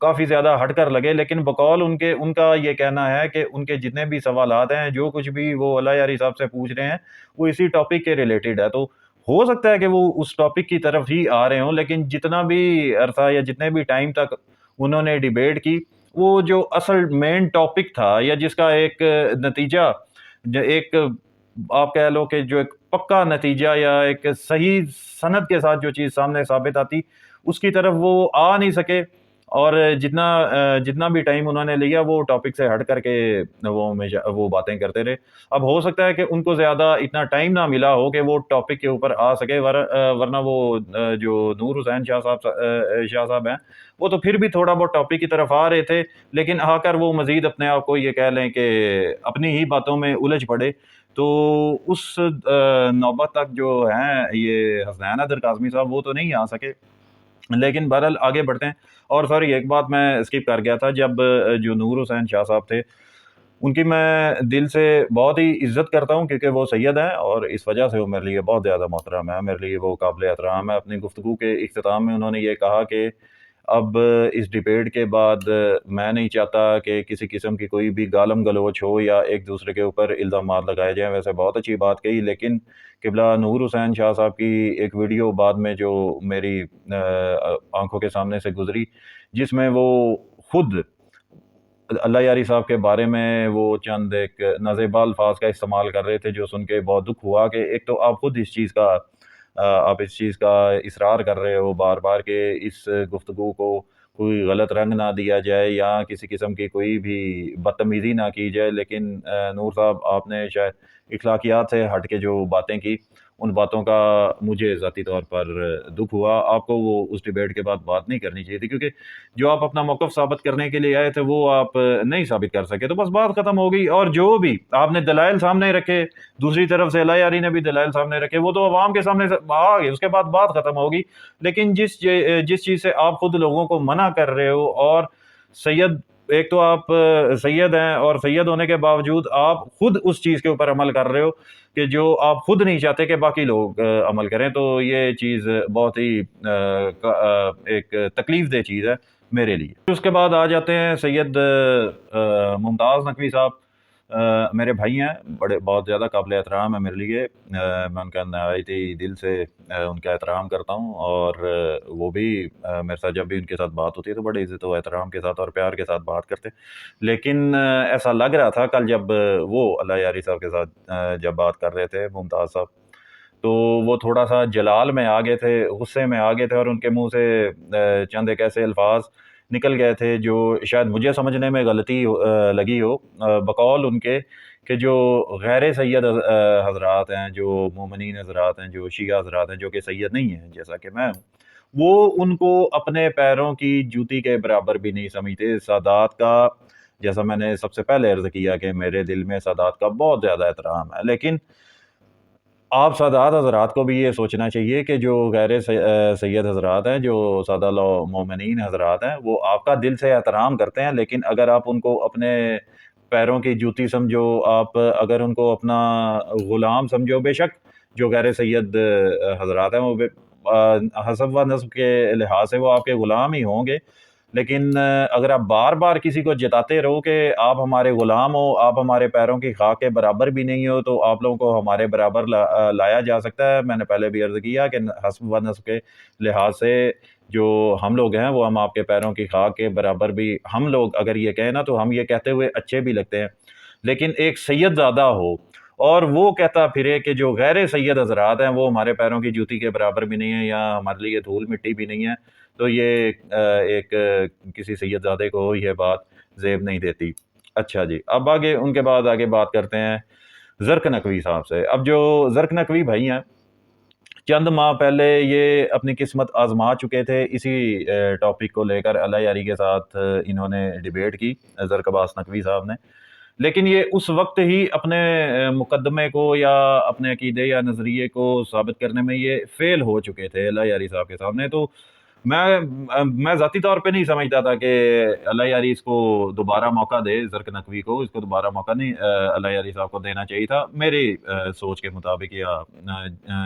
کافی زیادہ ہٹ کر لگے، لیکن بقول ان کا یہ کہنا ہے کہ ان کے جتنے بھی سوالات ہیں، جو کچھ بھی وہ اللہ یاری صاحب سے پوچھ رہے ہیں، وہ اسی ٹاپک کے ریلیٹڈ ہے۔ تو ہو سکتا ہے کہ وہ اس ٹاپک کی طرف ہی آ رہے ہوں، لیکن جتنا بھی عرصہ یا جتنے بھی ٹائم تک انہوں نے ڈیبیٹ کی، وہ جو اصل مین ٹاپک تھا یا جس کا ایک نتیجہ، ایک آپ کہہ لو کہ جو ایک پکا نتیجہ یا ایک صحیح سند کے ساتھ جو چیز سامنے ثابت آتی، اس کی طرف وہ آ نہیں سکے، اور جتنا بھی ٹائم انہوں نے لیا وہ ٹاپک سے ہٹ کر کے وہ باتیں کرتے رہے۔ اب ہو سکتا ہے کہ ان کو زیادہ اتنا ٹائم نہ ملا ہو کہ وہ ٹاپک کے اوپر آ سکے، ورنہ وہ جو نور حسین شاہ صاحب ہیں، وہ تو پھر بھی تھوڑا بہت ٹاپک کی طرف آ رہے تھے، لیکن آ کر وہ مزید اپنے آپ کو یہ کہہ لیں کہ اپنی ہی باتوں میں الجھ پڑے۔ تو اس نوبت تک جو ہیں یہ حسنین حیدر کاظمی صاحب، وہ تو نہیں آ سکے، لیکن بہرحال آگے بڑھتے ہیں۔ اور سوری، ایک بات میں اسکپ کر گیا تھا، جب جو نور حسین شاہ صاحب تھے، ان کی میں دل سے بہت ہی عزت کرتا ہوں، کیونکہ وہ سید ہیں اور اس وجہ سے وہ میرے لیے بہت زیادہ محترم ہے، میرے لیے وہ قابل احترام ہے۔ اپنی گفتگو کے اختتام میں انہوں نے یہ کہا کہ اب اس ڈیبیٹ کے بعد میں نہیں چاہتا کہ کسی قسم کی کوئی بھی گالم گلوچ ہو یا ایک دوسرے کے اوپر الزامات لگائے جائیں۔ ویسے بہت اچھی بات کہی، لیکن قبلہ نور حسین شاہ صاحب کی ایک ویڈیو بعد میں جو میری آنکھوں کے سامنے سے گزری، جس میں وہ خود اللہ یاری صاحب کے بارے میں وہ چند ایک نازیبا الفاظ کا استعمال کر رہے تھے، جو سن کے بہت دکھ ہوا کہ ایک تو آپ خود آپ اس چیز کا اصرار کر رہے ہو بار بار کہ اس گفتگو کو کوئی غلط رنگ نہ دیا جائے یا کسی قسم کی کوئی بھی بدتمیزی نہ کی جائے، لیکن نور صاحب، آپ نے شاید اخلاقیات سے ہٹ کے جو باتیں کی، ان باتوں کا مجھے ذاتی طور پر دکھ ہوا۔ آپ کو وہ اس ڈیبیٹ کے بعد بات نہیں کرنی چاہیے تھی، کیونکہ جو آپ اپنا موقف ثابت کرنے کے لیے آئے تھے وہ آپ نہیں ثابت کر سکے، تو بس بات ختم ہو گئی۔ اور جو بھی آپ نے دلائل سامنے رکھے، دوسری طرف سے اللہ یاری نے بھی دلائل سامنے رکھے، وہ تو عوام کے سامنے آ گئے، اس کے بعد بات ختم ہوگی۔ لیکن جس چیز سے آپ خود لوگوں کو منع کر رہے ہو، اور سید، ایک تو آپ سید ہیں، اور سید ہونے کے باوجود آپ خود اس چیز کے اوپر عمل کر رہے ہو کہ جو آپ خود نہیں چاہتے کہ باقی لوگ عمل کریں، تو یہ چیز بہت ہی ایک تکلیف دہ چیز ہے میرے لیے۔ اس کے بعد آ جاتے ہیں سید ممتاز نقوی صاحب، میرے بھائی ہیں، بہت زیادہ قابل احترام ہے میرے لیے، میں ان کا نہایت ہی دل سے ان کا احترام کرتا ہوں، اور وہ بھی میرے ساتھ جب بھی ان کے ساتھ بات ہوتی ہے تو بڑے عزت و احترام کے ساتھ اور پیار کے ساتھ بات کرتے۔ لیکن ایسا لگ رہا تھا کل جب وہ اللہ یاری صاحب کے ساتھ جب بات کر رہے تھے ممتاز صاحب، تو وہ تھوڑا سا جلال میں آ گئے تھے، غصے میں آ گئے تھے، اور ان کے منہ سے چند ایک ایسے الفاظ نکل گئے تھے جو شاید مجھے سمجھنے میں غلطی لگی ہو، بقول ان کے کہ جو غیر سید حضرات ہیں، جو مومنین حضرات ہیں، جو شیعہ حضرات ہیں، جو کہ سید نہیں ہیں جیسا کہ میں ہوں، وہ ان کو اپنے پیروں کی جوتی کے برابر بھی نہیں سمجھتے۔ سادات کا، جیسا میں نے سب سے پہلے عرض کیا کہ میرے دل میں سادات کا بہت زیادہ احترام ہے، لیکن آپ سادات حضرات کو بھی یہ سوچنا چاہیے کہ جو غیر سید حضرات ہیں، جو سادہ مومنین حضرات ہیں، وہ آپ کا دل سے احترام کرتے ہیں، لیکن اگر آپ ان کو اپنے پیروں کی جوتی سمجھو، آپ اگر ان کو اپنا غلام سمجھو، بے شک جو غیر سید حضرات ہیں وہ حسب و نسب کے لحاظ سے وہ آپ کے غلام ہی ہوں گے، لیکن اگر آپ بار بار کسی کو جتاتے رہو کہ آپ ہمارے غلام ہو، آپ ہمارے پیروں کی خاک کے برابر بھی نہیں ہو، تو آپ لوگوں کو ہمارے برابر لایا جا سکتا ہے۔ میں نے پہلے بھی عرض کیا کہ حسب و نسب کے لحاظ سے جو ہم لوگ ہیں وہ ہم آپ کے پیروں کی خاک کے برابر بھی، ہم لوگ اگر یہ کہیں نا تو ہم یہ کہتے ہوئے اچھے بھی لگتے ہیں، لیکن ایک سید زادہ ہو اور وہ کہتا پھرے کہ جو غیر سید حضرات ہیں وہ ہمارے پیروں کی جوتی کے برابر بھی نہیں ہیں یا ہمارے لیے دھول مٹی بھی نہیں ہے، تو یہ ایک کسی سید زادے کو یہ بات زیب نہیں دیتی۔ اچھا جی، اب آگے ان کے بعد آگے بات کرتے ہیں زرق نقوی صاحب سے۔ اب جو زرق نقوی بھائی ہیں، چند ماہ پہلے یہ اپنی قسمت آزما چکے تھے، اسی ٹاپک کو لے کر اللہ یاری کے ساتھ انہوں نے ڈیبیٹ کی، زرق عباس نقوی صاحب نے، لیکن یہ اس وقت ہی اپنے مقدمے کو یا اپنے عقیدے یا نظریے کو ثابت کرنے میں یہ فیل ہو چکے تھے اللہ یاری صاحب کے سامنے۔ تو میں ذاتی طور پہ نہیں سمجھتا تھا کہ اللہ یاری اس کو دوبارہ موقع دے، زرق نقوی کو اس کو دوبارہ موقع نہیں اللہ یاری صاحب کو دینا چاہیے تھا، میری سوچ کے مطابق، یا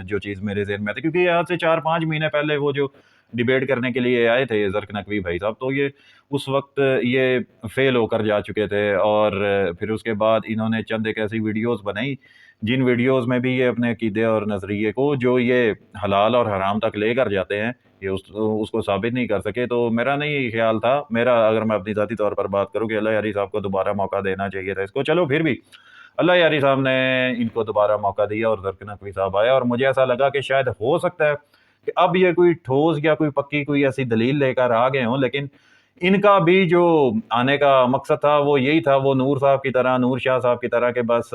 جو چیز میرے ذہن میں تھی، کیونکہ آج سے 4-5 مہینے پہلے وہ جو ڈیبیٹ کرنے کے لیے آئے تھے زرق نقوی بھائی صاحب، تو یہ اس وقت یہ فیل ہو کر جا چکے تھے، اور پھر اس کے بعد انہوں نے چند ایک ایسی ویڈیوز بنائی جن ویڈیوز میں بھی یہ اپنے عقیدے اور نظریے کو جو یہ حلال اور حرام تک لے کر جاتے ہیں یہ اس کو ثابت نہیں کر سکے۔ تو میرا نہیں خیال تھا، میرا اگر میں اپنی ذاتی طور پر بات کروں، کہ اللہ یاری صاحب کو دوبارہ موقع دینا چاہیے تھا اس کو، چلو پھر بھی اللہ یاری صاحب نے ان کو دوبارہ موقع دیا اور زرق نقوی صاحب آیا، اور مجھے ایسا لگا کہ شاید ہو سکتا ہے کہ اب یہ کوئی ٹھوس یا کوئی پکی کوئی ایسی دلیل لے کر آ گئے ہوں، لیکن ان کا بھی جو آنے کا مقصد تھا وہ یہی تھا، وہ نور صاحب کی طرح، نور شاہ صاحب کی طرح، کہ بس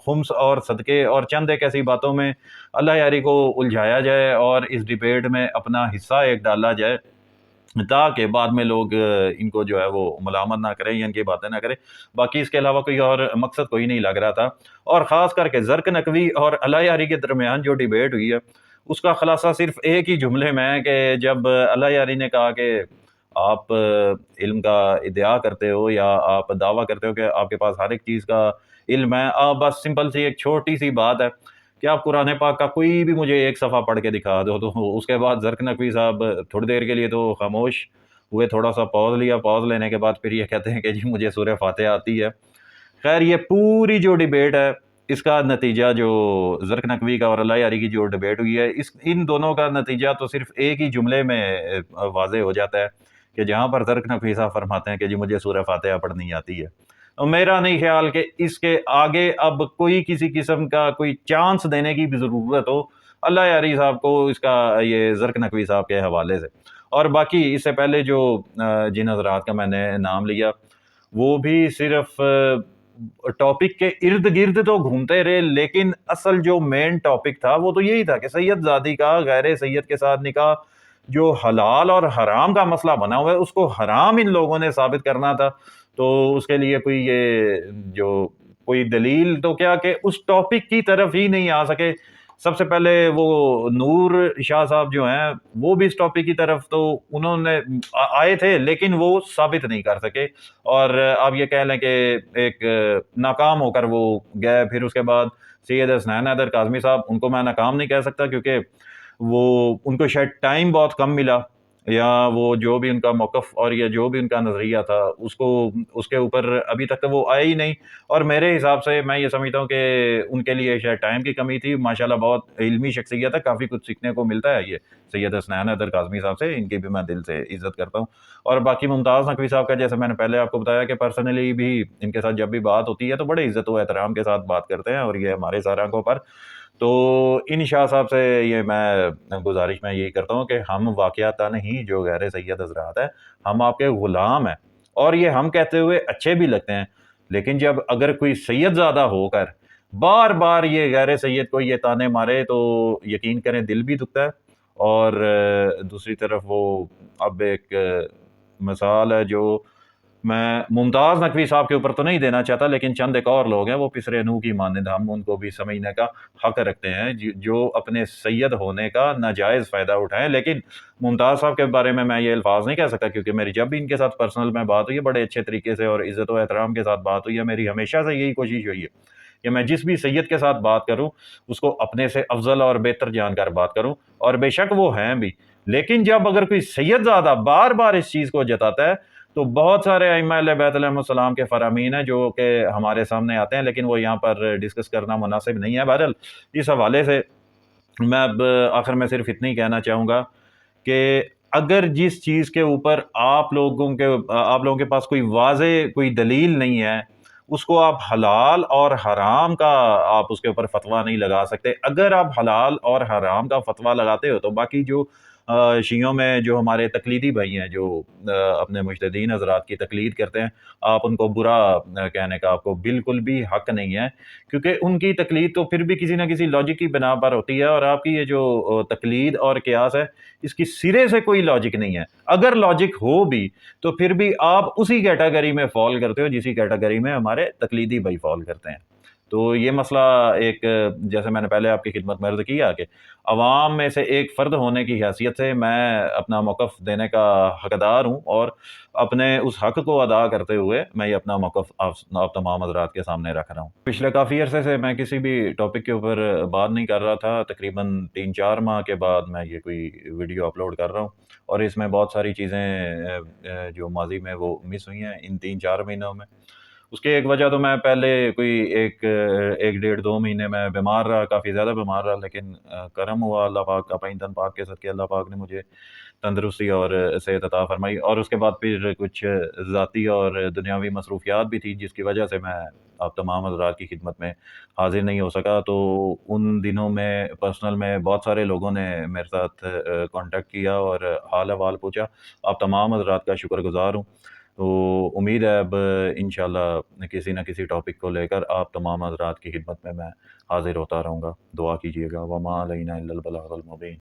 خمس اور صدقے اور چند ایک ایسی باتوں میں اللہ یاری کو الجھایا جائے اور اس ڈیبیٹ میں اپنا حصہ ایک ڈالا جائے، تاکہ بعد میں لوگ ان کو جو ہے وہ ملامت نہ کریں یا ان کی باتیں نہ کریں۔ باقی اس کے علاوہ کوئی اور مقصد کوئی نہیں لگ رہا تھا، اور خاص کر کے زرق نقوی اور اللہ یاری کے درمیان جو ڈیبیٹ ہوئی ہے اس کا خلاصہ صرف ایک ہی جملے میں ہے، کہ جب اللہ یاری نے کہا کہ آپ علم کا ادعا کرتے ہو یا آپ دعویٰ کرتے ہو کہ آپ کے پاس ہر ایک چیز کا علم ہے، بس سمپل سی ایک چھوٹی سی بات ہے کہ آپ قرآن پاک کا کوئی بھی مجھے ایک صفحہ پڑھ کے دکھا دو، تو اس کے بعد زرق نقوی صاحب تھوڑی دیر کے لیے تو خاموش ہوئے، تھوڑا سا پاز لیا، پاز لینے کے بعد پھر یہ کہتے ہیں کہ جی مجھے سورہ فاتحہ آتی ہے۔ خیر یہ پوری جو ڈیبیٹ ہے اس کا نتیجہ جو زرق نقوی کا اور اللہ یاری کی جو ڈیبیٹ ہوئی ہے، ان دونوں کا نتیجہ تو صرف ایک ہی جملے میں واضح ہو جاتا ہے، کہ جہاں پر زرق نقوی صاحب فرماتے ہیں کہ جی مجھے سورہ فاتحہ پڑھنی آتی ہے، اور میرا نہیں خیال کہ اس کے آگے اب کوئی کسی قسم کا کوئی چانس دینے کی بھی ضرورت ہو اللہ یاری صاحب کو اس کا، یہ زرق نقوی صاحب کے حوالے سے۔ اور باقی اس سے پہلے جو جن حضرات کا میں نے نام لیا وہ بھی صرف ٹاپک کے ارد گرد تو گھومتے رہے، لیکن اصل جو مین ٹاپک تھا وہ تو یہی تھا کہ سید زادی کا غیر سید کے ساتھ نکاح جو حلال اور حرام کا مسئلہ بنا ہوا ہے اس کو حرام ان لوگوں نے ثابت کرنا تھا۔ تو اس کے لیے کوئی یہ جو کوئی دلیل تو کیا کہ اس ٹاپک کی طرف ہی نہیں آ سکے۔ سب سے پہلے وہ نور شاہ صاحب جو ہیں وہ بھی اس ٹاپک کی طرف تو انہوں نے آئے تھے لیکن وہ ثابت نہیں کر سکے، اور آپ یہ کہہ لیں کہ ایک ناکام ہو کر وہ گئے۔ پھر اس کے بعد سید حسنین حیدر کاظمی صاحب، ان کو میں ناکام نہیں کہہ سکتا کیونکہ وہ ان کو شاید ٹائم بہت کم ملا، یا وہ جو بھی ان کا موقف اور یہ جو بھی ان کا نظریہ تھا اس کے اوپر ابھی تک تو وہ آئے ہی نہیں، اور میرے حساب سے میں یہ سمجھتا ہوں کہ ان کے لیے شاید ٹائم کی کمی تھی۔ ماشاءاللہ بہت علمی شخصیت ہے، کافی کچھ سیکھنے کو ملتا ہے یہ سید حسنین حیدر کاظمی صاحب سے، ان کی بھی میں دل سے عزت کرتا ہوں۔ اور باقی ممتاز نقوی صاحب کا جیسے میں نے پہلے آپ کو بتایا کہ پرسنلی بھی ان کے ساتھ جب بھی بات ہوتی ہے تو بڑے عزت و احترام کے ساتھ بات کرتے ہیں، اور یہ ہمارے سارے آنکھوں پر۔ تو ان شاہ صاحب سے یہ میں گزارش میں یہی کرتا ہوں کہ ہم واقعات نہیں جو غیر سید حضرات ہیں، ہم آپ کے غلام ہیں، اور یہ ہم کہتے ہوئے اچھے بھی لگتے ہیں، لیکن جب اگر کوئی سید زادہ ہو کر بار بار یہ غیر سید کو یہ تانے مارے تو یقین کریں دل بھی دکھتا ہے۔ اور دوسری طرف وہ اب ایک مثال ہے جو میں ممتاز نقوی صاحب کے اوپر تو نہیں دینا چاہتا، لیکن چند ایک اور لوگ ہیں وہ پسرے نو کی مانند، ہم ان کو بھی سمجھنے کا حق رکھتے ہیں جو اپنے سید ہونے کا ناجائز فائدہ اٹھائیں۔ لیکن ممتاز صاحب کے بارے میں یہ الفاظ نہیں کہہ سکتا کیونکہ میری جب بھی ان کے ساتھ پرسنل میں بات ہوئی ہے بڑے اچھے طریقے سے اور عزت و احترام کے ساتھ بات ہوئی ہے۔ میری ہمیشہ سے یہی کوشش ہوئی ہے کہ میں جس بھی سید کے ساتھ بات کروں اس کو اپنے سے افضل اور بہتر جان کر بات کروں، اور بے شک وہ ہیں بھی، لیکن جب اگر کوئی سید زادہ بار بار اس چیز کو جتاتا ہے تو بہت سارے ائمہ اہل بیت علیہ السلام کے فرامین ہیں جو کہ ہمارے سامنے آتے ہیں، لیکن وہ یہاں پر ڈسکس کرنا مناسب نہیں ہے۔ بہرحال اس حوالے سے میں اب آخر میں صرف اتنا ہی کہنا چاہوں گا کہ اگر جس چیز کے اوپر آپ لوگوں کے پاس کوئی واضح کوئی دلیل نہیں ہے، اس کو آپ حلال اور حرام کا آپ اس کے اوپر فتویٰ نہیں لگا سکتے۔ اگر آپ حلال اور حرام کا فتویٰ لگاتے ہو تو باقی جو شیعوں میں جو ہمارے تقلیدی بھائی ہیں جو اپنے مجتہدین حضرات کی تقلید کرتے ہیں، آپ ان کو برا کہنے کا آپ کو بالکل بھی حق نہیں ہے، کیونکہ ان کی تقلید تو پھر بھی کسی نہ کسی لاجک کی بنا پر ہوتی ہے، اور آپ کی یہ جو تقلید اور قیاس ہے اس کی سرے سے کوئی لاجک نہیں ہے۔ اگر لاجک ہو بھی تو پھر بھی آپ اسی کیٹیگری میں فال کرتے ہو جسی کیٹیگری میں ہمارے تقلیدی بھائی فال کرتے ہیں۔ تو یہ مسئلہ ایک جیسے میں نے پہلے آپ کی خدمت میں عرض کیا کہ عوام میں سے ایک فرد ہونے کی حیثیت سے میں اپنا موقف دینے کا حقدار ہوں، اور اپنے اس حق کو ادا کرتے ہوئے میں یہ اپنا موقف آپ تمام حضرات کے سامنے رکھ رہا ہوں۔ پچھلے کافی عرصے سے میں کسی بھی ٹاپک کے اوپر بات نہیں کر رہا تھا، تقریباً 3-4 ماہ کے بعد میں یہ کوئی ویڈیو اپلوڈ کر رہا ہوں، اور اس میں بہت ساری چیزیں جو ماضی میں وہ مس ہوئی ہیں ان 3-4 مہینوں میں۔ اس کی ایک وجہ تو میں پہلے کوئی ایک 1-1.5-2 مہینے میں بیمار رہا، کافی زیادہ بیمار رہا، لیکن کرم ہوا اللہ پاک کا، پائندن پاک کے صدقے اللہ پاک نے مجھے تندرستی اور صحت عطا فرمائی، اور اس کے بعد پھر کچھ ذاتی اور دنیاوی مصروفیات بھی تھی جس کی وجہ سے میں آپ تمام حضرات کی خدمت میں حاضر نہیں ہو سکا۔ تو ان دنوں میں پرسنل میں بہت سارے لوگوں نے میرے ساتھ کانٹیکٹ کیا اور حال احوال پوچھا، آپ تمام حضرات کا شکر گزار ہوں۔ تو امید ہے اب انشاءاللہ کسی نہ کسی ٹاپک کو لے کر آپ تمام حضرات کی خدمت میں حاضر ہوتا رہوں گا۔ دعا کیجیے گا۔ وما علینا الا البلاغ المبین۔